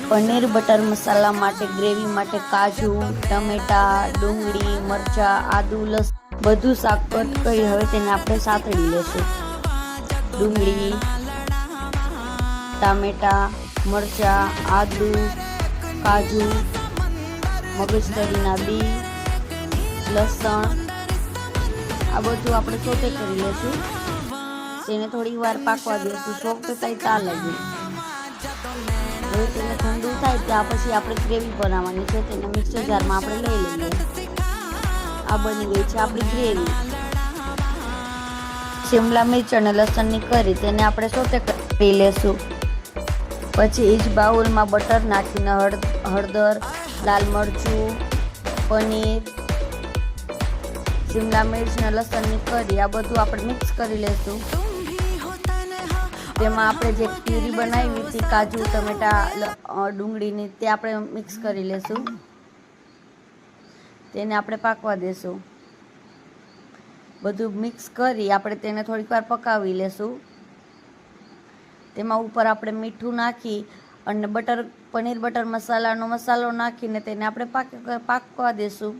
Paneer butter મસાલા માટે gravy માટે કાજુ, ટમેટા, ડુંગળી, મરચાં, આદુ, લસણ બધું શાક કટ કરી હવે તેને આપણે સાતળી લેશું. ડુંગળી, ટામેટા, મરચાં, આદુ, કાજુ, મગજતરીના બી, લસણ આ બધું આપણે સોતે કરી લેશું. તેને થોડી વાર પાકવા દઈશું. સોફ્ટ થાય ત્યાં લગી. હવે તેને ઠંડુ થાય ત્યાં પછી આપણે ગ્રેવી બનાવવાની છે. તેને મિક્સર જારમાં આપણે લઈ લઈએ. આ બની ગઈ છે આપણી ગ્રેવી. શિમલા મિર્ચ અને લસણની કરી તેને આપણે સોતે કરી લેશું. પછી એ જ બાઉલમાં બટર નાખીને હળદર, લાલ મરચું, પનીર, શિમલા મિર્ચ અને લસણની કરી આ બધું આપણે મિક્સ કરી લેશું. તેમાં આપણે જે પ્યુરી બનાવી હતી કાજુ, ટમેટા, ડુંગળીની તે આપણે મિક્સ કરી લેશું. તેને આપણે પાકવા દેશું. બધું મિક્સ કરી આપણે તેને થોડીક વાર પકાવી લેશું. તેમાં ઉપર આપણે મીઠું નાખી અને પનીર બટર મસાલાનો મસાલો નાખીને તેને આપણે પાકવા દેશું.